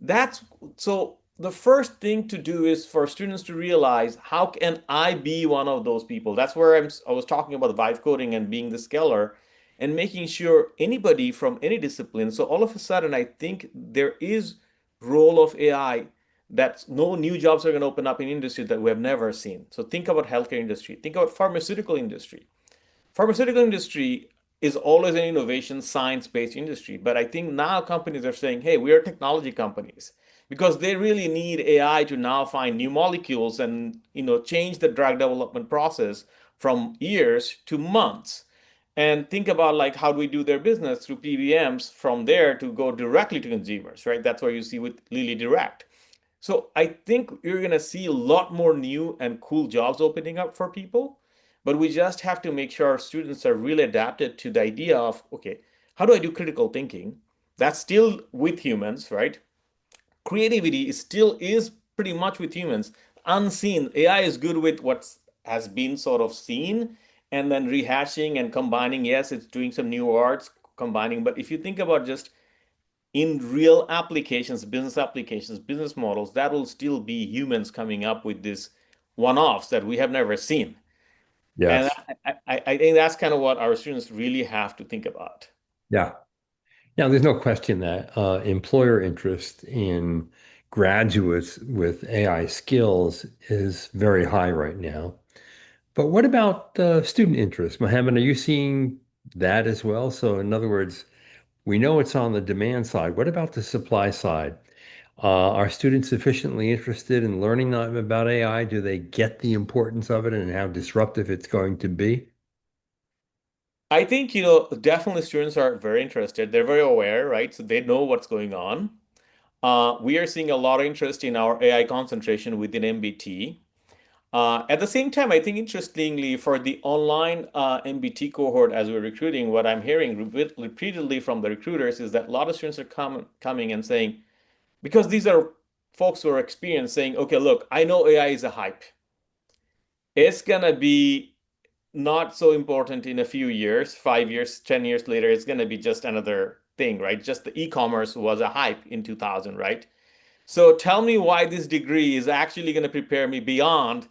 S5: that's so the first thing to do is for students to realize how can I be one of those people? That's where I was talking about vibe coding and being the scalar and making sure anybody from any discipline. So all of a sudden, I think there is role of AI that no new jobs are going to open up in industry that we have never seen. So think about healthcare industry, think about pharmaceutical industry. Pharmaceutical industry is always an innovation science-based industry, but I think now companies are saying, hey, we are technology companies. because they really need AI to now find new molecules and change the drug development process from years to months. And think about like how do we do their business through PBMs from there to go directly to consumers, right? That's what you see with Lilly Direct. So I think you're going to see a lot more new and cool jobs opening up for people, but we just have to make sure our students are really adapted to the idea of, okay, how do I do critical thinking? That's still with humans, right? Creativity is still is pretty much with humans. Unseen. AI is good with what has been sort of seen and then rehashing and combining. Yes, it's doing some new arts, combining. But if you think about just in real applications, business models, that will still be humans coming up with these one-offs that we have never seen. And
S1: Yes.
S5: I think that's kind of what our students really have to think about.
S1: Yeah. Now, there's no question that employer interest in graduates with AI skills is very high right now. But what about student interest? Mohammed, are you seeing that as well? So, in other words, we know it's on the demand side. What about the supply side? Are students sufficiently interested in learning about AI? Do they get the importance of it and how disruptive it's going to be?
S5: I think, definitely students are very interested. They're very aware, right? So they know what's going on. We are seeing a lot of interest in our AI concentration within MBT. At the same time, I think interestingly, for the online MBT cohort, as we're recruiting, what I'm hearing repeatedly from the recruiters is that a lot of students are coming and saying, because these are folks who are experienced, saying, okay, look, I know AI is a hype. It's going to be not so important in a few years, 5 years, 10 years later, it's going to be just another thing, right? Just the e-commerce was a hype in 2000, right? So tell me why this degree is actually going to prepare me beyond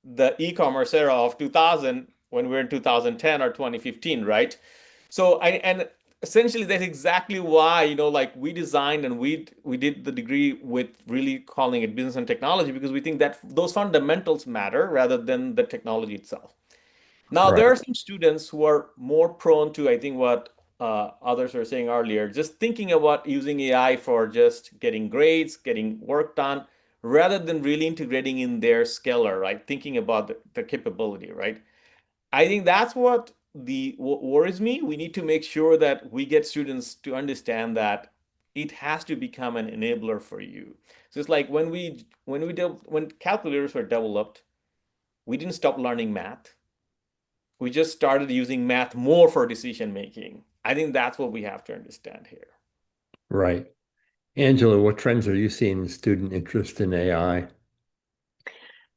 S5: the e-commerce era of 2000 when we're in 2010 or 2015, right? So and essentially that's exactly why, like we designed and we did the degree with really calling it business and technology because we think that those fundamentals matter rather than the technology itself. Now, there
S1: Right.
S5: are some students who are more prone to, I think, what others were saying earlier, just thinking about using AI for just getting grades, getting work done, rather than really integrating in their scalar, right? Thinking about the capability, right? I think that's what worries me. We need to make sure that we get students to understand that it has to become an enabler for you. So it's like when calculators were developed, we didn't stop learning math, we just started using math more for decision making. I think that's what we have to understand here.
S1: Right. Angela, what trends are you seeing in student interest in AI?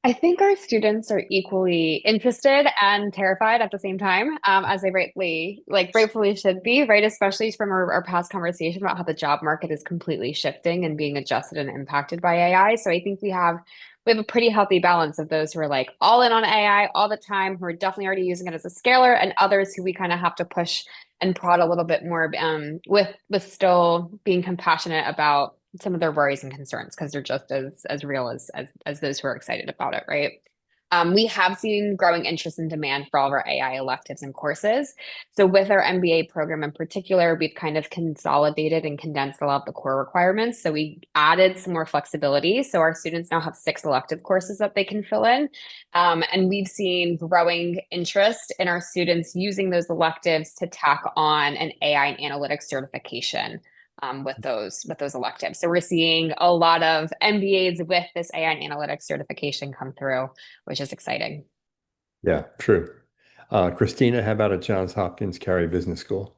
S4: I think our students are equally interested and terrified at the same time, as they rightfully should be, right? Especially from our past conversation about how the job market is completely shifting and being adjusted and impacted by AI. So I think we have a pretty healthy balance of those who are like all in on AI all the time, who are definitely already using it as a scalar, and others who we kind of have to push and prod a little bit more, with still being compassionate about some of their worries and concerns because they're just as real as those who are excited about it, right? We have seen growing interest and demand for all of our AI electives and courses. So with our MBA program in particular, we've kind of consolidated and condensed a lot of the core requirements. So we added some more flexibility. So our students now have 6 elective courses that they can fill in. And we've seen growing interest in our students using those electives to tack on an AI and analytics certification with those electives. So we're seeing a lot of MBAs with this AI and analytics certification come through, which is exciting.
S1: Yeah, true. Christina, how about at Johns Hopkins Carey Business School?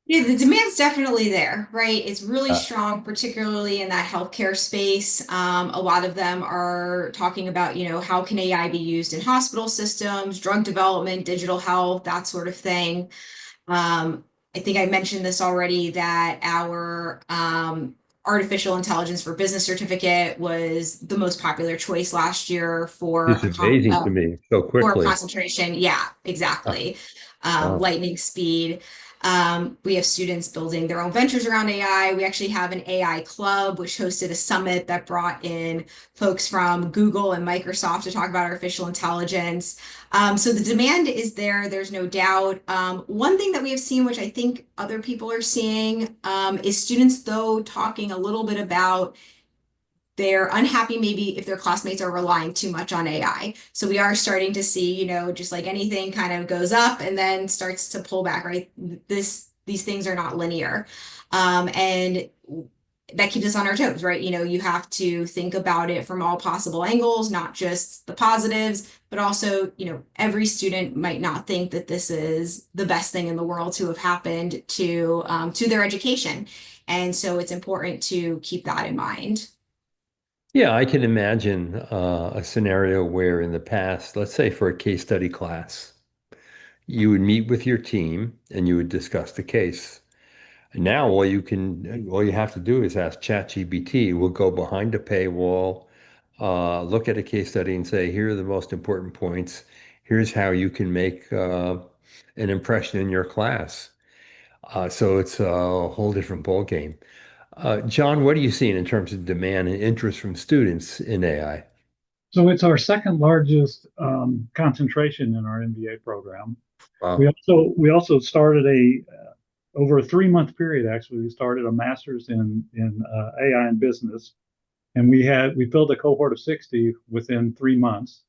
S3: Yeah, the demand's definitely there, right? It's really
S1: Uh,
S3: strong, particularly in that healthcare space. A lot of them are talking about, how can AI be used in hospital systems, drug development, digital health, that sort of thing. I think I mentioned this already that our artificial intelligence for business certificate was the most popular choice last year
S1: it's amazing to me so
S3: for
S1: quickly.
S3: concentration. Yeah,
S1: Uh,
S3: exactly.
S1: wow.
S3: Lightning speed. We have students building their own ventures around AI. We actually have an AI club, which hosted a summit that brought in folks from Google and Microsoft to talk about artificial intelligence. So the demand is there, there's no doubt. One thing that we have seen, which I think other people are seeing, is students, though, talking a little bit about they're unhappy maybe if their classmates are relying too much on AI. So we are starting to see, just like anything kind of goes up and then starts to pull back, right? These things are not linear. And that keeps us on our toes, right? You have to think about it from all possible angles, not just the positives, but also, every student might not think that this is the best thing in the world to have happened to their education. And so it's important to keep that in mind.
S1: Yeah, I can imagine a scenario where in the past, let's say for a case study class, you would meet with your team and you would discuss the case. Now all you have to do is ask ChatGPT. We'll go behind a paywall, look at a case study and say, here are the most important points. Here's how you can make an impression in your class. So it's a whole different ballgame. John, what are you seeing in terms of demand and interest from students in AI?
S2: So it's our second largest concentration in our MBA program. We
S1: Wow.
S2: also started over a 3 month period. Actually, we started a master's in AI and business, and we filled a cohort of 60 within 3 months.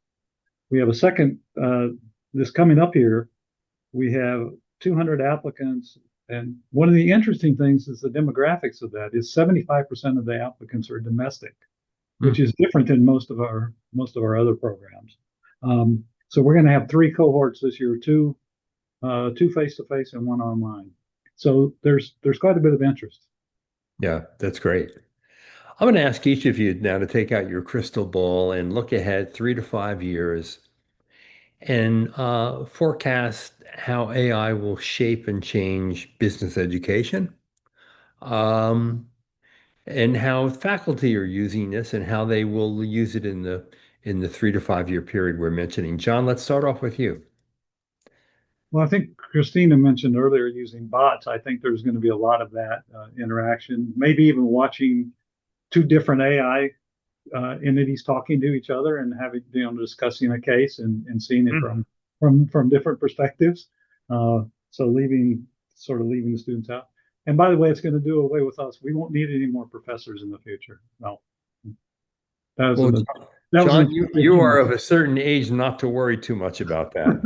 S2: We have a second this coming up here. We have 200 applicants, and one of the interesting things is the demographics of that is 75% of the applicants are domestic, which
S1: Hmm.
S2: is different than most of our other programs. So we're going to have three cohorts this year, two face to face and one online. So there's quite a bit of interest.
S1: Yeah, that's great. I'm going to ask each of you now to take out your crystal ball and look ahead 3 to 5 years and forecast how AI will shape and change business education, um, and how faculty are using this and how they will use it in the 3 to 5 year period we're mentioning. John, let's start off with you.
S2: Well, I think Christina mentioned earlier using bots. I think there's going to be a lot of that interaction. Maybe even watching two different AI entities talking to each other and having discussing a case and seeing it
S1: Mm.
S2: from different perspectives. So leaving the students out. And by the way, it's going to do away with us. We won't need any more professors in the future. No, that was
S1: Well,
S2: an that was
S1: John,
S2: an
S1: you are of a certain age not to worry too much about
S2: that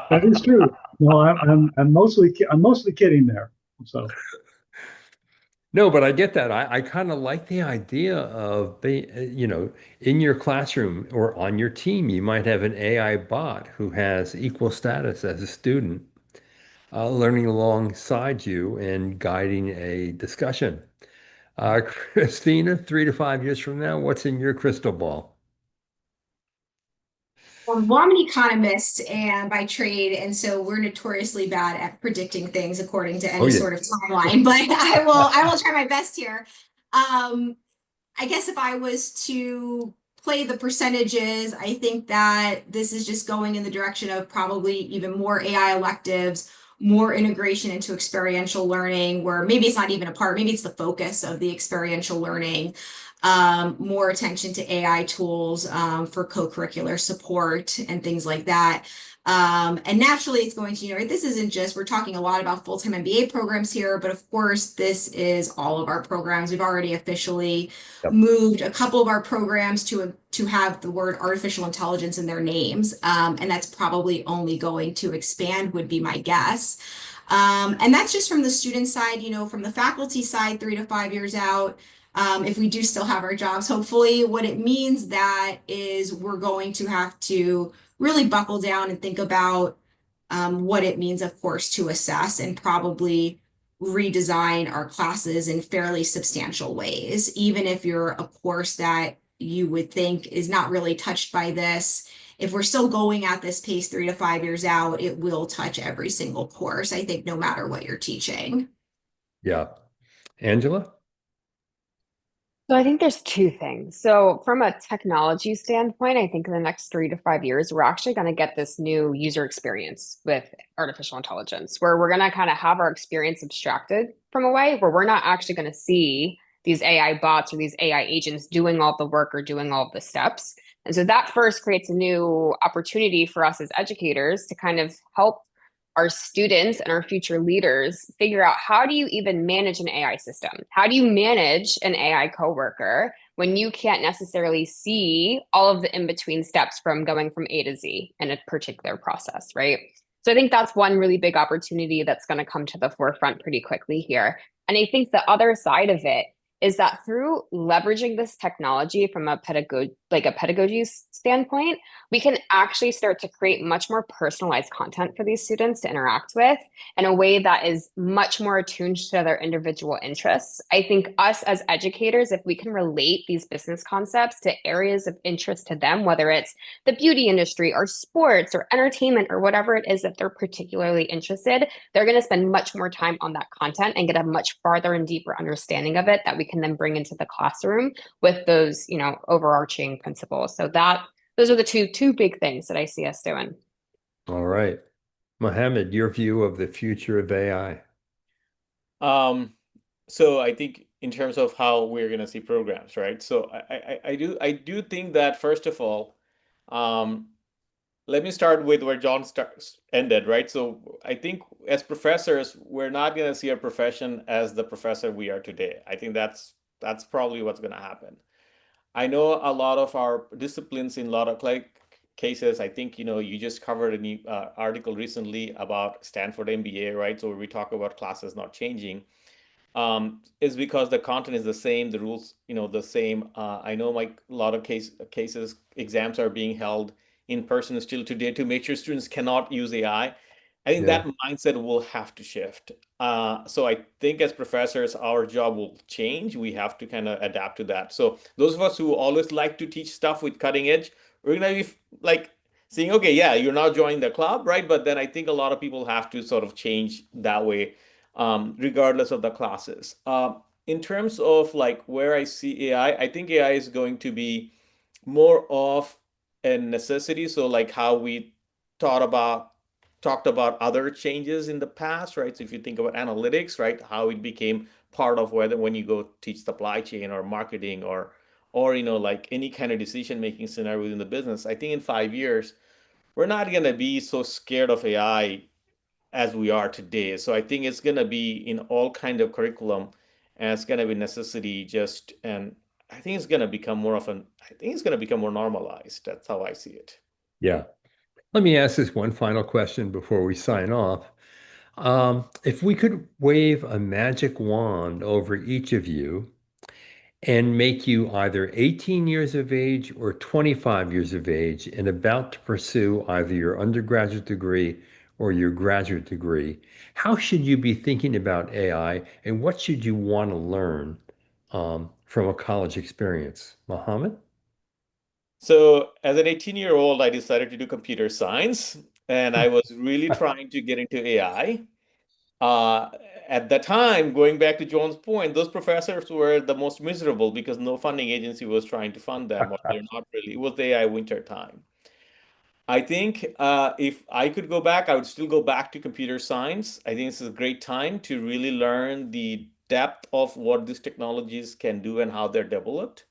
S1: that.
S2: is true. No, I'm mostly kidding there. So
S1: No, but I get that. I kind of like the idea of in your classroom or on your team, you might have an AI bot who has equal status as a student, learning alongside you and guiding a discussion. Christina, 3 to 5 years from now, what's in your crystal ball?
S3: Well, I'm an economist and by trade, and so we're notoriously bad at predicting things according to
S1: Oh
S3: any
S1: yeah.
S3: sort of timeline, but I will try my best here. Um, I guess if I was to play the percentages, I think that this is just going in the direction of probably even more AI electives, more integration into experiential learning, where maybe it's not even a part, maybe it's the focus of the experiential learning, more attention to AI tools for co-curricular support and things like that. And naturally, it's going to, right, this isn't just, we're talking a lot about full-time MBA programs here, but of course, this is all of our programs. We've already officially
S1: Yep.
S3: moved a couple of our programs to have the word artificial intelligence in their names, and that's probably only going to expand, would be my guess. And that's just from the student side. From the faculty side, 3 to 5 years out. If we do still have our jobs, hopefully, what it means that is we're going to have to really buckle down and think about what it means, of course, to assess and probably redesign our classes in fairly substantial ways, even if you're a course that you would think is not really touched by this. If we're still going at this pace 3 to 5 years out, it will touch every single course, I think, no matter what you're teaching.
S1: Yeah. Angela?
S4: So I think there's two things. So from a technology standpoint, I think in the next 3 to 5 years, we're actually going to get this new user experience with artificial intelligence, where we're going to kind of have our experience abstracted from a way where we're not actually going to see these AI bots or these AI agents doing all the work or doing all of the steps. And so that first creates a new opportunity for us as educators to kind of help our students and our future leaders figure out, how do you even manage an AI system? How do you manage an AI coworker when you can't necessarily see all of the in-between steps from going from A to Z in a particular process, right? So I think that's one really big opportunity that's going to come to the forefront pretty quickly here. And I think the other side of it is that through leveraging this technology from a pedagogy standpoint, we can actually start to create much more personalized content for these students to interact with in a way that is much more attuned to their individual interests. I think us as educators, if we can relate these business concepts to areas of interest to them, whether it's the beauty industry or sports or entertainment or whatever it is that they're particularly interested, they're going to spend much more time on that content and get a much farther and deeper understanding of it that we can then bring into the classroom with those, overarching principles. So those are the two big things that I see us doing.
S1: All right. Mohammed, your view of the future of AI.
S5: So I think in terms of how we're going to see programs, right? So I do think that first of all, um, let me start with where John ended, right? So I think as professors, we're not going to see our profession as the professor we are today. I think that's probably what's going to happen. I know a lot of our disciplines in a lot of cases. I think you just covered an article recently about Stanford MBA, right? So we talk about classes not changing, is because the content is the same, the rules, the same. I know a lot of cases, exams are being held in person still today to make sure students cannot use AI. I think
S1: Yeah.
S5: that mindset will have to shift. So I think as professors, our job will change. We have to kind of adapt to that. So those of us who always like to teach stuff with cutting edge, we're gonna be like saying, okay, yeah, you're now joining the club, right? But then I think a lot of people have to sort of change that way, regardless of the classes. In terms of like where I see AI, I think AI is going to be more of a necessity. So like how we thought about talked about other changes in the past, right? So if you think about analytics, right, how it became part of whether when you go teach supply chain or marketing or like any kind of decision making scenario within the business, I think in 5 years we're not going to be so scared of AI as we are today. So I think it's going to be in all kind of curriculum, and it's going to be necessity just, and I think it's going to become I think it's going to become more normalized. That's how I see it.
S1: Yeah. Let me ask this one final question before we sign off. If we could wave a magic wand over each of you and make you either 18 years of age or 25 years of age and about to pursue either your undergraduate degree or your graduate degree, how should you be thinking about AI and what should you want to learn from a college experience? Mohammed?
S5: So as an 18-year-old, I decided to do computer science, and I was really trying to get into AI. Uh, at the time, going back to John's point, those professors were the most miserable because no funding agency was trying to fund them, or they're not really. It was the AI winter time. I think if I could go back, I would still go back to computer science. I think this is a great time to really learn the depth of what these technologies can do and how they're developed.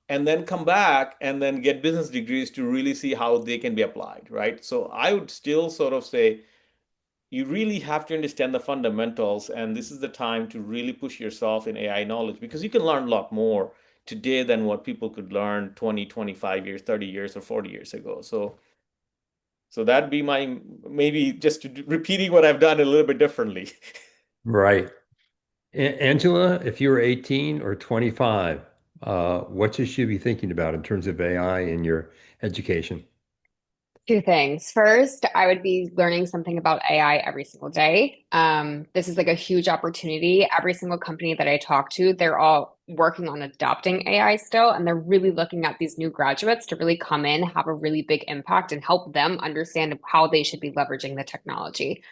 S5: And then come back and then get business degrees to really see how they can be applied, right? So I would still sort of say you really have to understand the fundamentals, and this is the time to really push yourself in AI knowledge because you can learn a lot more today than what people could learn 20, 25 years, 30 years, or 40 years ago. So that'd be my maybe just repeating what I've done a little bit differently.
S1: Right. Angela, if you were 18 or 25, what should you be thinking about in terms of AI in your education?
S4: Two things. First, I would be learning something about AI every single day. This is like a huge opportunity. Every single company that I talk to, they're all working on adopting AI still, and they're really looking at these new graduates to really come in, have a really big impact, and help them understand how they should be leveraging the technology.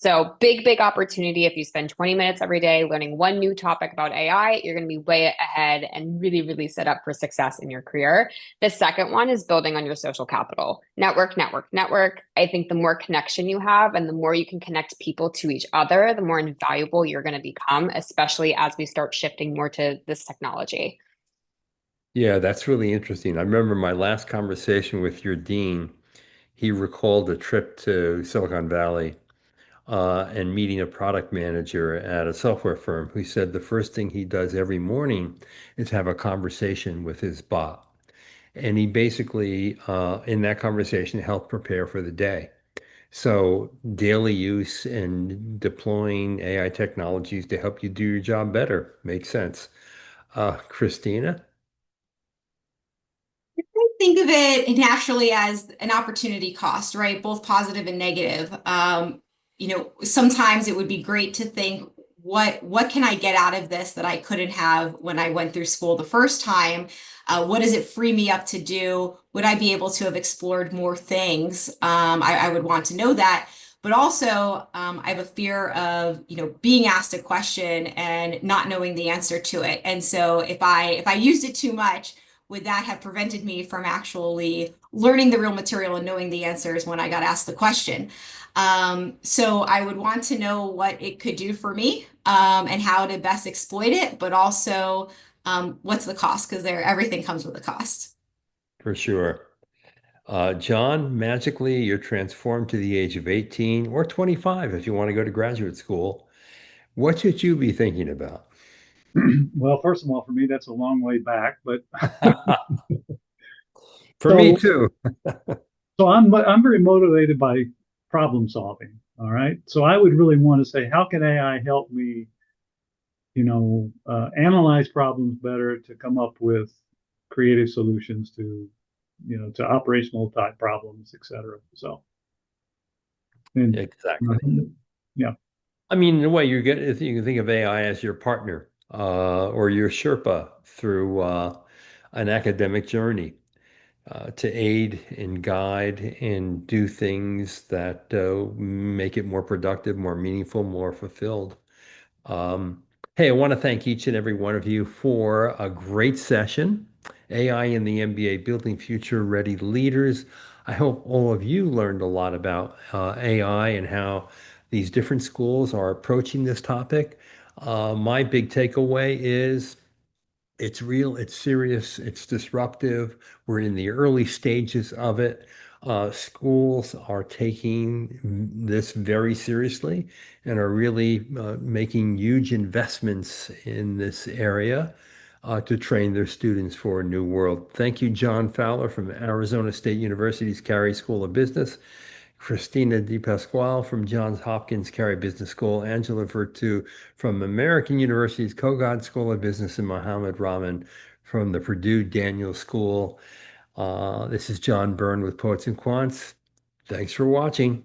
S4: So big opportunity. If you spend 20 minutes every day learning one new topic about AI, you're going to be way ahead and really set up for success in your career. The second one is building on your social capital. Network. I think the more connection you have and the more you can connect people to each other, the more invaluable you're going to become, especially as we start shifting more to this technology.
S1: Yeah, that's really interesting. I remember my last conversation with your dean. He recalled a trip to Silicon Valley and meeting a product manager at a software firm who said the first thing he does every morning is have a conversation with his bot. And he basically, in that conversation, helped prepare for the day. So daily use and deploying AI technologies to help you do your job better makes sense. Christina?
S3: I think of it naturally as an opportunity cost, right? Both positive and negative. Sometimes it would be great to think, what can I get out of this that I couldn't have when I went through school the first time? What does it free me up to do? Would I be able to have explored more things? I would want to know that. But also, I have a fear of, being asked a question and not knowing the answer to it. And so if I used it too much, would that have prevented me from actually learning the real material and knowing the answers when I got asked the question? So I would want to know what it could do for me, and how to best exploit it, but also, what's the cost? Because everything comes with a cost.
S1: For sure. John, magically, you're transformed to the age of 18 or 25 if you want to go to graduate school. What should you be thinking about?
S2: Well, first of all, for me, that's a long way back, but
S1: For me
S2: so
S1: too.
S2: I'm very motivated by problem solving. All right. So I would really want to say, how can AI help me, analyze problems better to come up with creative solutions to operational type problems, et cetera. So, and
S1: Exactly.
S2: yeah.
S1: I mean, in a way, you can think of AI as your partner or your Sherpa through an academic journey to aid and guide and do things that make it more productive, more meaningful, more fulfilled. Um, hey, I want to thank each and every one of you for a great session. AI in the MBA, Building Future Ready Leaders. I hope all of you learned a lot about AI and how these different schools are approaching this topic. My big takeaway is it's real, it's serious, it's disruptive. We're in the early stages of it. Schools are taking this very seriously and are really making huge investments in this area to train their students for a new world. Thank you, John Fowler from Arizona State University's Carey School of Business. Christina DePasquale from Johns Hopkins Carey Business School, Angela Vertu from American University's Kogod School of Business, and Mohammed Rahman from the Purdue Daniel School. This is John Byrne with Poets and Quants. Thanks for watching.